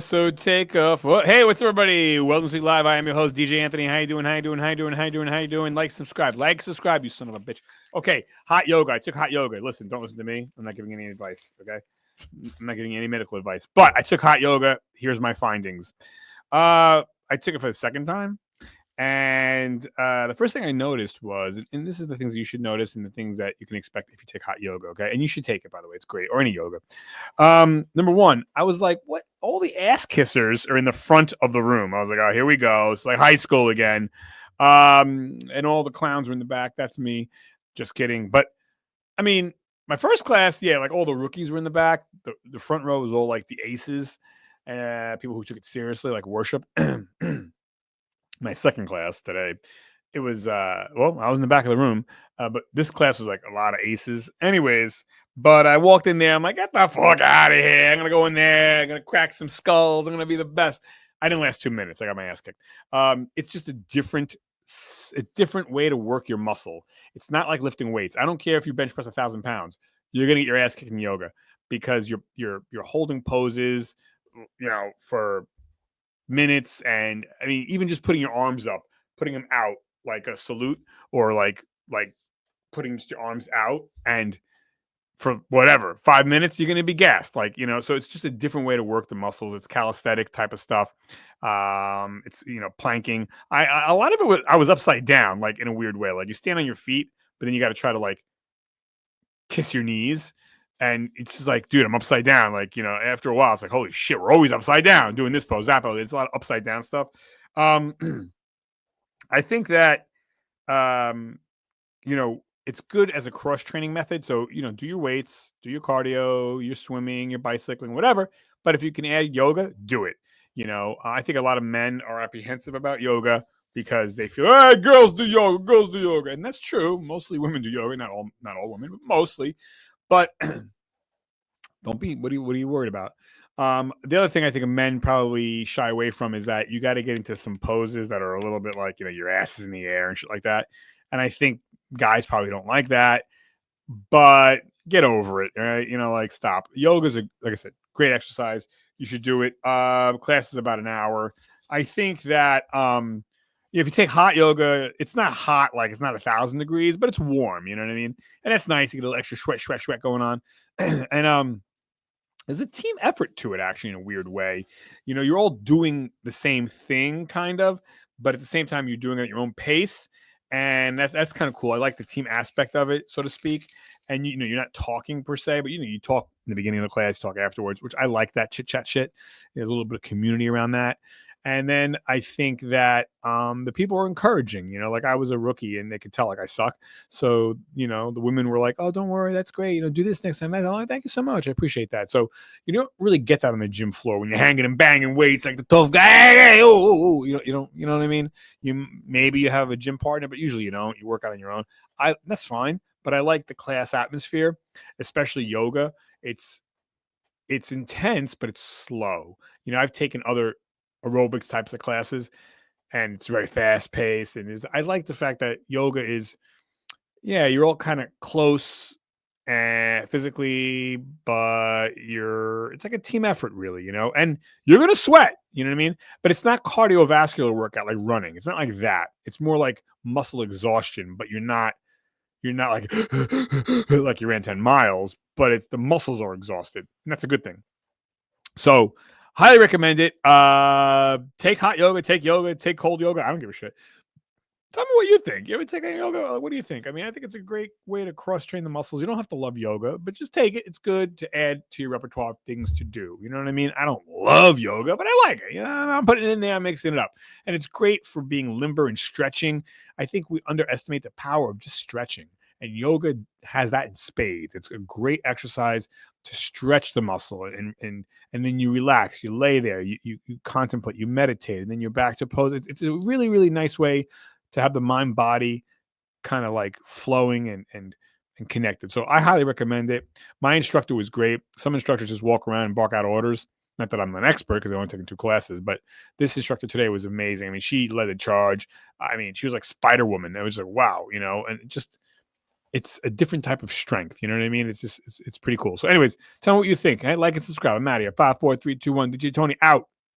So take off. Well, hey, what's up, everybody? Welcome to Live. I am your host, DJ Anthony. How you doing? How you doing? How you doing? How you doing? How you doing? Like, subscribe. Like, subscribe, you son of a bitch. Okay, hot yoga. I took hot yoga. Listen, don't listen to me. I'm not giving any advice, okay? I'm not giving any medical advice. But I took hot yoga. Here's my findings. I took it for the second time. And the first thing I noticed was, and this is the things that you should notice and the things that you can expect if you take hot yoga, okay? And you should take it, by the way. It's great. Or any yoga. Number one, I was like, what? All the ass kissers are in the front of the room. I was like, oh, here we go. It's like high school again. And all the clowns are in the back. That's me. Just kidding. But, I mean, my first class, yeah, like all the rookies were in the back. The front row was all like the aces. People who took it seriously, like worship. My second class today, it was I was in the back of the room, but this class was like a lot of aces. Anyways, but I walked in there. I'm like, get the fuck out of here. I'm gonna go in there. I'm gonna crack some skulls. I'm gonna be the best. I didn't last 2 minutes. I got my ass kicked. It's just a different way to work your muscle. It's not like lifting weights. I don't care if you bench press 1,000 pounds. You're gonna get your ass kicked in yoga because you're holding poses, for minutes. And I mean, even just putting your arms up, putting them out like a salute, or like putting just your arms out, and for whatever 5 minutes you're going to be gassed, so it's just a different way to work the muscles. It's calisthenic type of stuff. It's planking. A lot of it was, I was upside down, like in a weird way, like you stand on your feet, but then you got to try to like kiss your knees. And it's just like, dude, I'm upside down. Like, after a while, it's like, holy shit, we're always upside down doing this pose, that pose. It's a lot of upside down stuff. I think that, it's good as a cross training method. So, do your weights, do your cardio, your swimming, your bicycling, whatever. But if you can add yoga, do it. I think a lot of men are apprehensive about yoga because they feel, hey, girls do yoga. And that's true. Mostly women do yoga, not all women, but mostly. But don't be. What are you worried about? The other thing I think men probably shy away from is that you got to get into some poses that are a little bit like, your ass is in the air and shit like that. And I think guys probably don't like that. But get over it. All right? Stop. Yoga's like I said, great exercise. You should do it. Class is about an hour. I think that if you take hot yoga, it's not hot, like it's not 1,000 degrees, but it's warm. You know what I mean? And that's nice. You get a little extra sweat going on. And there's a team effort to it, actually, in a weird way. You're all doing the same thing, kind of, but at the same time, you're doing it at your own pace. And that's kind of cool. I like the team aspect of it, so to speak. And you're not talking per se, but you talk in the beginning of the class, you talk afterwards, which I like that chit chat shit. There's a little bit of community around that. And then I think that the people are encouraging, like I was a rookie and they could tell like I suck. So, the women were like, oh, don't worry, that's great. Do this next time. I'm like, thank you so much. I appreciate that. So you don't really get that on the gym floor when you're hanging and banging weights like the tough guy. Hey, oh. You don't, you know what I mean? Maybe you have a gym partner, but usually you don't. You work out on your own. That's fine. But I like the class atmosphere, especially yoga. It's intense, but it's slow. I've taken other aerobics types of classes and it's very fast paced. And I like the fact that yoga is, you're all kind of close and physically, but it's like a team effort, really, and you're going to sweat, you know what I mean? But it's not cardiovascular workout like running. It's not like that. It's more like muscle exhaustion, but you're not like, like you ran 10 miles, but the muscles are exhausted. And that's a good thing. So highly recommend it. Take hot yoga, take cold yoga. I don't give a shit. Tell me what you think. You ever take yoga? What do you think? I mean, I think it's a great way to cross-train the muscles. You don't have to love yoga, but just take it. It's good to add to your repertoire of things to do. You know what I mean? I don't love yoga, but I like it. I'm putting it in there, I'm mixing it up. And it's great for being limber and stretching. I think we underestimate the power of just stretching. And yoga has that in spades. It's a great exercise to stretch the muscle, and then you relax. You lay there, you contemplate, you meditate, and then you're back to pose. It's a really, really nice way to have the mind body kind of like flowing and connected. So I highly recommend it. My instructor was great. Some instructors just walk around and bark out orders. Not that I'm an expert because I've only taken 2 classes, but this instructor today was amazing. I mean, she led the charge. I mean, she was like Spider-Woman. It was like, wow, and it's a different type of strength. You know what I mean? It's pretty cool. So anyways, tell me what you think. Hey, like and subscribe. I'm out of here. 5, 4, 3, 2, 1. DJ Tony out.